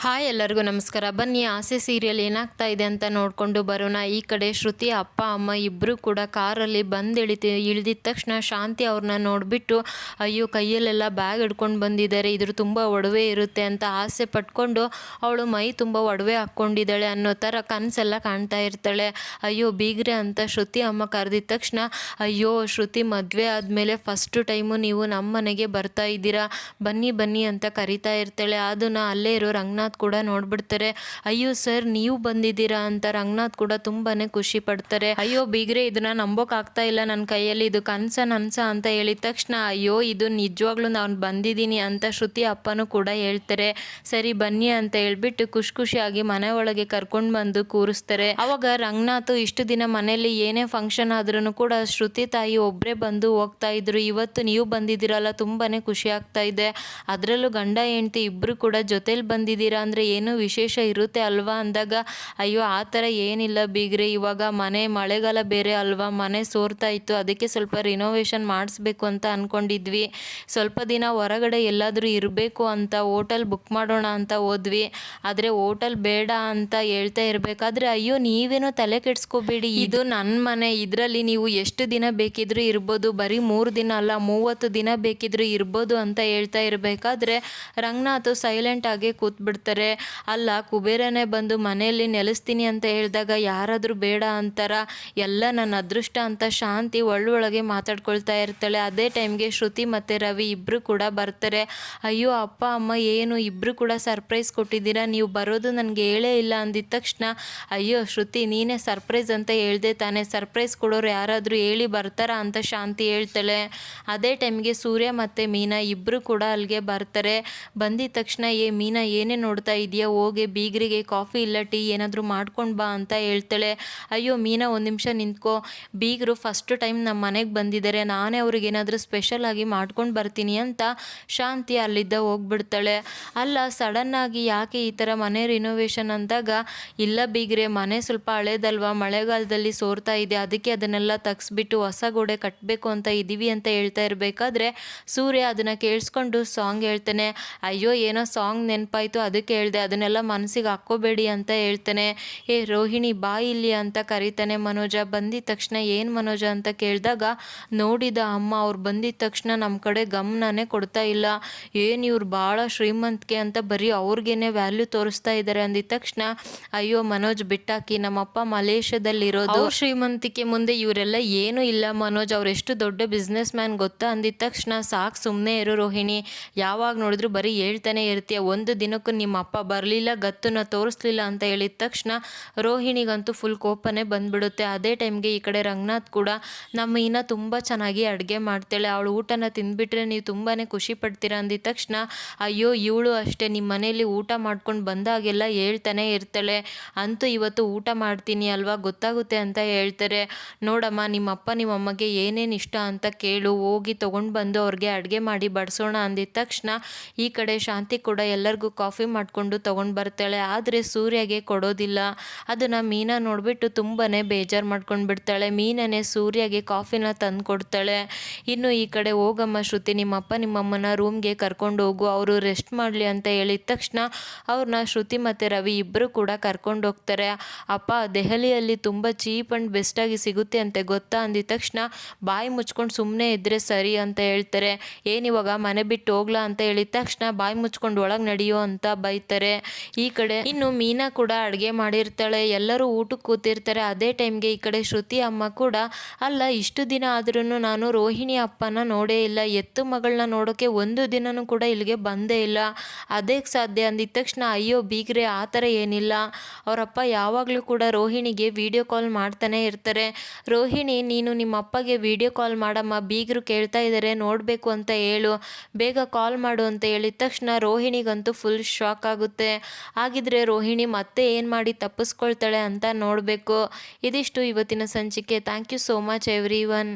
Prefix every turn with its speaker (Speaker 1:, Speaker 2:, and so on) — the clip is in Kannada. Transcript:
Speaker 1: ಹಾಯ್ ಎಲ್ಲರಿಗೂ ನಮಸ್ಕಾರ. ಬನ್ನಿ ಆಸೆ ಸೀರಿಯಲ್ ಏನಾಗ್ತಾ ಇದೆ ಅಂತ ನೋಡಿಕೊಂಡು ಬರೋಣ. ಈ ಕಡೆ ಶ್ರುತಿ ಅಪ್ಪ ಅಮ್ಮ ಇಬ್ಬರು ಕೂಡ ಕಾರಲ್ಲಿ ಇಳಿದಿದ ತಕ್ಷಣ ಶಾಂತಿ ಅವ್ರನ್ನ ನೋಡಿಬಿಟ್ಟು ಅಯ್ಯೋ ಕೈಯಲ್ಲೆಲ್ಲ ಬ್ಯಾಗ್ ಹಿಡ್ಕೊಂಡು ಬಂದಿದ್ದಾರೆ, ಇದ್ರ ತುಂಬ ಒಡವೆ ಇರುತ್ತೆ ಅಂತ ಆಸೆ ಪಟ್ಕೊಂಡು ಅವಳು ಮೈ ತುಂಬ ಒಡವೆ ಹಾಕ್ಕೊಂಡಿದ್ದಾಳೆ ಅನ್ನೋ ಥರ ಕನಸೆಲ್ಲ ಕಾಣ್ತಾ ಇರ್ತಾಳೆ. ಅಯ್ಯೋ ಬೀಗ್ರೆ ಅಂತ ಶ್ರುತಿ ಅಮ್ಮ ಕರೆದಿದ ತಕ್ಷಣ ಅಯ್ಯೋ ಶ್ರುತಿ ಮದುವೆ ಆದಮೇಲೆ ಫಸ್ಟು ಟೈಮು ನೀವು ನಮ್ಮ ಮನೆಗೆ ಬರ್ತಾ ಇದ್ದೀರಾ, ಬನ್ನಿ ಬನ್ನಿ ಅಂತ ಕರಿತಾ ಇರ್ತಾಳೆ. ಅದನ್ನು ಅಲ್ಲೇ ಇರೋ ರಂಗನಾಥ್ ಕೂಡ ನೋಡ್ಬಿಡ್ತಾರೆ. ಅಯ್ಯೋ ಸರ್ ನೀವು ಬಂದಿದ್ದೀರಾ ಅಂತ ರಂಗನಾಥ್ ಕೂಡ ತುಂಬಾನೇ ಖುಷಿ ಪಡ್ತಾರೆ. ಅಯ್ಯೋ ಬೀಗ್ರೆ ಇದನ್ನ ನಂಬೋಕ್ ಆಗ್ತಾ ಇಲ್ಲ ನನ್ನ ಕೈಯಲ್ಲಿ, ಇದು ಕನ್ಸ ಅಂತ ಹೇಳಿದ ತಕ್ಷಣ ಅಯ್ಯೋ ಇದು ನಿಜವಾಗ್ಲೂ ನಾನು ಬಂದಿದ್ದೀನಿ ಅಂತ ಶ್ರುತಿ ಅಪ್ಪನೂ ಕೂಡ ಹೇಳ್ತಾರೆ. ಸರಿ ಬನ್ನಿ ಅಂತ ಹೇಳ್ಬಿಟ್ಟು ಖುಷಿಯಾಗಿ ಮನೆ ಒಳಗೆ ಕರ್ಕೊಂಡು ಬಂದು ಕೂರಿಸ್ತಾರೆ. ಅವಾಗ ರಂಗನಾಥ್ ಇಷ್ಟು ದಿನ ಮನೆಯಲ್ಲಿ ಏನೇ ಫಂಕ್ಷನ್ ಆದ್ರೂ ಕೂಡ ಶ್ರುತಿ ತಾಯಿ ಒಬ್ಬರೇ ಬಂದು ಹೋಗ್ತಾ ಇದ್ರು, ಇವತ್ತು ನೀವು ಬಂದಿದ್ದೀರಲ್ಲ ತುಂಬಾನೇ ಖುಷಿ ಆಗ್ತಾ ಇದೆ, ಅದರಲ್ಲೂ ಗಂಡ ಹೆಂಡತಿ ಇಬ್ರು ಕೂಡ ಜೊತೆಲಿ ಬಂದಿದ್ದೀರಾ ಅಂದರೆ ಏನೋ ವಿಶೇಷ ಇರುತ್ತೆ ಅಲ್ವಾ ಅಂದಾಗ ಅಯ್ಯೋ ಆ ಥರ ಏನಿಲ್ಲ ಬೀಗ್ರೆ, ಇವಾಗ ಮಳೆಗಾಲ ಬೇರೆ ಅಲ್ವಾ, ಮನೆ ಸೋರ್ತಾ ಇತ್ತು, ಅದಕ್ಕೆ ಸ್ವಲ್ಪ ರಿನೋವೇಷನ್ ಮಾಡಿಸ್ಬೇಕು ಅಂತ ಅಂದ್ಕೊಂಡಿದ್ವಿ, ಸ್ವಲ್ಪ ದಿನ ಹೊರಗಡೆ ಎಲ್ಲಾದರೂ ಇರಬೇಕು ಅಂತ ಹೋಟೆಲ್ ಬುಕ್ ಮಾಡೋಣ ಅಂತ ಹೋದ್ವಿ, ಆದರೆ ಹೋಟೆಲ್ ಬೇಡ ಅಂತ ಹೇಳ್ತಾ ಇರಬೇಕಾದ್ರೆ ಅಯ್ಯೋ ನೀವೇನೋ ತಲೆ ಕೆಡಿಸ್ಕೋಬೇಡಿ, ಇದು ನನ್ನ ಮನೆ, ಇದರಲ್ಲಿ ನೀವು ಎಷ್ಟು ದಿನ ಬೇಕಿದ್ರೂ ಇರ್ಬೋದು, ಬರೀ 3 ದಿನ ಅಲ್ಲ 30 ದಿನ ಬೇಕಿದ್ರೂ ಇರ್ಬೋದು ಅಂತ ಹೇಳ್ತಾ ಇರಬೇಕಾದ್ರೆ ರಂಗನಾಥ್ ಸೈಲೆಂಟ್ ಆಗಿ ಕೂತ್ಬಿಡ್ತಾರೆ. ಅಲ್ಲ ಕುಬೇರನೇ ಬಂದು ಮನೆಯಲ್ಲಿ ನೆಲೆಸ್ತೀನಿ ಅಂತ ಹೇಳಿದಾಗ ಯಾರಾದರೂ ಬೇಡ ಅಂತಾರ, ಎಲ್ಲ ನನ್ನ ಅದೃಷ್ಟ ಅಂತ ಶಾಂತಿ ಒಳಗೆ ಮಾತಾಡ್ಕೊಳ್ತಾ ಇರ್ತಾಳೆ. ಅದೇ ಟೈಮ್ಗೆ ಶ್ರುತಿ ಮತ್ತು ರವಿ ಇಬ್ಬರು ಕೂಡ ಬರ್ತಾರೆ. ಅಯ್ಯೋ ಅಪ್ಪ ಅಮ್ಮ ಏನು ಇಬ್ಬರು ಕೂಡ ಸರ್ಪ್ರೈಸ್ ಕೊಟ್ಟಿದ್ದೀರಾ, ನೀವು ಬರೋದು ನನಗೆ ಹೇಳೇ ಇಲ್ಲ ಅಂದಿದ ತಕ್ಷಣ ಅಯ್ಯೋ ಶ್ರುತಿ ನೀನೇ ಸರ್ಪ್ರೈಸ್ ಅಂತ ಹೇಳ್ದೆ ತಾನೇ, ಸರ್ಪ್ರೈಸ್ ಕೊಡೋರು ಯಾರಾದರೂ ಹೇಳಿ ಬರ್ತಾರಾ ಅಂತ ಶಾಂತಿ ಹೇಳ್ತಾಳೆ. ಅದೇ ಟೈಮ್ಗೆ ಸೂರ್ಯ ಮತ್ತು ಮೀನಾ ಇಬ್ಬರು ಕೂಡ ಅಲ್ಲಿಗೆ ಬರ್ತಾರೆ. ಬಂದಿದ ತಕ್ಷಣ ಮೀನಾ ಏನೇ ನೋಡ್ತಾ ಇದೆಯಾ, ಹೋಗಿ ಬೀಗರಿಗೆ ಕಾಫಿ ಇಲ್ಲ ಟೀ ಏನಾದರೂ ಮಾಡ್ಕೊಂಡು ಬಾ ಅಂತ ಹೇಳ್ತಾಳೆ. ಅಯ್ಯೋ ಮೀನಾ ಒಂದು ನಿಮಿಷ ನಿಂತ್ಕೋ, ಬೀಗರು ಫಸ್ಟ್ ಟೈಮ್ ನಮ್ಮ ಮನೆಗೆ ಬಂದಿದ್ದಾರೆ, ನಾನೇ ಅವ್ರಿಗೆ ಏನಾದರೂ ಸ್ಪೆಷಲ್ ಆಗಿ ಮಾಡ್ಕೊಂಡು ಬರ್ತೀನಿ ಅಂತ ಶಾಂತಿ ಅಲ್ಲಿದ್ದ ಹೋಗ್ಬಿಡ್ತಾಳೆ. ಅಲ್ಲ ಸಡನ್ನಾಗಿ ಯಾಕೆ ಈ ಥರ ಮನೆ ರಿನೋವೇಷನ್ ಅಂದಾಗ ಇಲ್ಲ ಬೀಗ್ರೆ ಮನೆ ಸ್ವಲ್ಪ ಹಳೇದಲ್ವಾ, ಮಳೆಗಾಲದಲ್ಲಿ ಸೋರ್ತಾ ಇದೆ, ಅದಕ್ಕೆ ಅದನ್ನೆಲ್ಲ ತೆಗ್ಸ್ಬಿಟ್ಟು ಹೊಸ ಗೋಡೆ ಕಟ್ಟಬೇಕು ಅಂತ ಇದ್ದೀವಿ ಅಂತ ಹೇಳ್ತಾ ಇರಬೇಕಾದ್ರೆ ಸೂರ್ಯ ಅದನ್ನು ಕೇಳಿಸ್ಕೊಂಡು ಸಾಂಗ್ ಹೇಳ್ತಾನೆ. ಅಯ್ಯೋ ಏನೋ ಸಾಂಗ್ ನೆನಪಾಯಿತು ಅದಕ್ಕೆ ಹೇಳ್ದೆ, ಅದನ್ನೆಲ್ಲ ಮನಸ್ಸಿಗೆ ಹಾಕ್ಕೋಬೇಡಿ ಅಂತ ಹೇಳ್ತಾನೆ. ರೋಹಿಣಿ ಬಾ ಇಲ್ಲಿ ಅಂತ ಕರೀತಾನೆ. ಮನೋಜ ಬಂದಿದ ತಕ್ಷಣ ಏನು ಮನೋಜ ಅಂತ ಕೇಳಿದಾಗ ನೋಡಿದ ಅಮ್ಮ ಅವ್ರು ಬಂದಿದ ತಕ್ಷಣ ನಮ್ಮ ಕಡೆ ಗಮನನೇ ಕೊಡ್ತಾ ಇಲ್ಲ, ಏನು ಇವ್ರು ಭಾಳ ಶ್ರೀಮಂತಿಕೆ ಅಂತ ಬರೀ ಅವ್ರಿಗೇನೆ ವ್ಯಾಲ್ಯೂ ತೋರಿಸ್ತಾ ಇದ್ದಾರೆ ಅಂದಿದ ತಕ್ಷಣ ಅಯ್ಯೋ ಮನೋಜ್ ಬಿಟ್ಟಾಕಿ, ನಮ್ಮಪ್ಪ ಮಲೇಷ್ಯಾದಲ್ಲಿರೋದು, ಶ್ರೀಮಂತಿಕೆ ಮುಂದೆ ಇವರೆಲ್ಲ ಏನೂ ಇಲ್ಲ ಮನೋಜ್, ಅವರೆಷ್ಟು ದೊಡ್ಡ ಬಿಸ್ನೆಸ್ ಮ್ಯಾನ್ ಗೊತ್ತಾ ಅಂದಿದ ತಕ್ಷಣ ಸಾಕು ಸುಮ್ಮನೆ ಇರು ರೋಹಿಣಿ, ಯಾವಾಗ ನೋಡಿದ್ರು ಬರೀ ಹೇಳ್ತಾನೆ ಇರ್ತೀಯ, ಒಂದು ದಿನಕ್ಕೂ ನಿಮ್ಮ ಅಪ್ಪ ಬರಲಿಲ್ಲ ಗತ್ತನ್ನ ತೋರಿಸ್ಲಿಲ್ಲ ಅಂತ ಹೇಳಿದ ತಕ್ಷಣ ರೋಹಿಣಿಗಂತೂ ಫುಲ್ ಕೋಪನೇ ಬಂದ್ಬಿಡುತ್ತೆ. ಅದೇ ಟೈಮ್ಗೆ ಈ ಕಡೆ ರಂಗನಾಥ್ ಕೂಡ ನಮ್ಮ ಮೀನಾ ತುಂಬ ಚೆನ್ನಾಗಿ ಅಡುಗೆ ಮಾಡ್ತಾಳೆ, ಅವಳು ಊಟನ ತಿಂದ್ಬಿಟ್ರೆ ನೀವು ತುಂಬಾ ಖುಷಿ ಪಡ್ತೀರಾ ಅಂದಿದ ತಕ್ಷಣ ಅಯ್ಯೋ ಇವಳು ಅಷ್ಟೇ ನಿಮ್ಮ ಮನೆಯಲ್ಲಿ ಊಟ ಮಾಡ್ಕೊಂಡು ಬಂದಾಗೆಲ್ಲ ಹೇಳ್ತಾನೆ ಇರ್ತಾಳೆ, ಅಂತೂ ಇವತ್ತು ಊಟ ಮಾಡ್ತೀನಿ ಅಲ್ವಾ ಗೊತ್ತಾಗುತ್ತೆ ಅಂತ ಹೇಳ್ತಾರೆ. ನೋಡಮ್ಮ ನಿಮ್ಮಪ್ಪ ನಿಮ್ಮಮ್ಮಗೆ ಏನೇನು ಇಷ್ಟ ಅಂತ ಕೇಳು, ಹೋಗಿ ತೊಗೊಂಡು ಬಂದು ಅವ್ರಿಗೆ ಅಡುಗೆ ಮಾಡಿ ಬಡಿಸೋಣ ಅಂದಿದ ತಕ್ಷಣ ಈ ಕಡೆ ಶಾಂತಿ ಕೂಡ ಎಲ್ಲರಿಗೂ ಕಾಫಿ ಮಾಡಿಕೊಂಡು ತೊಗೊಂಡು ಬರ್ತಾಳೆ. ಆದರೆ ಸೂರ್ಯಗೆ ಕೊಡೋದಿಲ್ಲ. ಅದನ್ನು ಮೀನಾ ನೋಡಿಬಿಟ್ಟು ತುಂಬಾ ಬೇಜಾರು ಮಾಡ್ಕೊಂಡು ಬಿಡ್ತಾಳೆ. ಮೀನನೇ ಸೂರ್ಯಗೆ ಕಾಫಿನ ತಂದು ಕೊಡ್ತಾಳೆ. ಇನ್ನು ಈ ಕಡೆ ಹೋಗಮ್ಮ ಶ್ರುತಿ ನಿಮ್ಮಪ್ಪ ನಿಮ್ಮಮ್ಮನ ರೂಮ್ಗೆ ಕರ್ಕೊಂಡು ಹೋಗು, ಅವರು ರೆಸ್ಟ್ ಮಾಡಲಿ ಅಂತ ಹೇಳಿದ ತಕ್ಷಣ ಅವ್ರನ್ನ ಶ್ರುತಿ ಮತ್ತು ರವಿ ಇಬ್ಬರು ಕೂಡ ಕರ್ಕೊಂಡು ಹೋಗ್ತಾರೆ. ಅಪ್ಪ ದೆಹಲಿಯಲ್ಲಿ ತುಂಬ ಚೀಪ್ ಆ್ಯಂಡ್ ಬೆಸ್ಟಾಗಿ ಸಿಗುತ್ತೆ ಅಂತೆ ಗೊತ್ತಾ ಅಂದಿದ ತಕ್ಷಣ ಬಾಯಿ ಮುಚ್ಕೊಂಡು ಸುಮ್ಮನೆ ಇದ್ದರೆ ಸರಿ ಅಂತ ಹೇಳ್ತಾರೆ. ಏನಿವಾಗ ಮನೆ ಬಿಟ್ಟು ಹೋಗ್ಲಾ ಅಂತ ಹೇಳಿದ ತಕ್ಷಣ ಬಾಯಿ ಮುಚ್ಕೊಂಡು ಒಳಗೆ ನಡೆಯೋ ಅಂತ ಬೈತಾರೆ. ಈ ಕಡೆ ಇನ್ನು ಮೀನಾ ಕೂಡ ಅಡುಗೆ ಮಾಡಿರ್ತಾಳೆ, ಎಲ್ಲರೂ ಊಟಕ್ಕೆ ಕೂತಿರ್ತಾರೆ. ಅದೇ ಟೈಮ್ಗೆ ಈ ಕಡೆ ಶ್ರುತಿ ಅಮ್ಮ ಕೂಡ ಅಲ್ಲ ಇಷ್ಟು ದಿನ ಆದ್ರೂ ನಾನು ರೋಹಿಣಿ ಅಪ್ಪನ ನೋಡೇ ಇಲ್ಲ, ಎತ್ತು ಮಗಳನ್ನ ನೋಡೋಕ್ಕೆ ಒಂದು ದಿನನೂ ಕೂಡ ಇಲ್ಲಿಗೆ ಬಂದೇ ಇಲ್ಲ, ಅದಕ್ಕೆ ಸಾಧ್ಯ ಅಂದಿದ ತಕ್ಷಣ ಅಯ್ಯೋ ಬೀಗ್ರೆ ಆ ಥರ ಏನಿಲ್ಲ, ಅವರಪ್ಪ ಯಾವಾಗಲೂ ಕೂಡ ರೋಹಿಣಿಗೆ ವಿಡಿಯೋ ಕಾಲ್ ಮಾಡ್ತಾನೆ ಇರ್ತಾರೆ, ರೋಹಿಣಿ ನೀನು ನಿಮ್ಮ ಅಪ್ಪಗೆ ವಿಡಿಯೋ ಕಾಲ್ ಮಾಡಮ್ಮ, ಬೀಗರು ಕೇಳ್ತಾ ಇದ್ದಾರೆ ನೋಡಬೇಕು ಅಂತ ಹೇಳು, ಬೇಗ ಕಾಲ್ ಮಾಡು ಅಂತ ಹೇಳಿದ ತಕ್ಷಣ ರೋಹಿಣಿಗಂತೂ ಫುಲ್ ಶಾಕ್ ಆಗುತ್ತೆ. ಹಾಗಿದ್ರೆ ರೋಹಿಣಿ ಮತ್ತೆ ಏನು ಮಾಡಿ ತಪ್ಪಿಸ್ಕೊಳ್ತಾಳೆ ಅಂತ ನೋಡಬೇಕು. ಇದಿಷ್ಟು ಇವತ್ತಿನ ಸಂಚಿಕೆ. Thank you so much every one.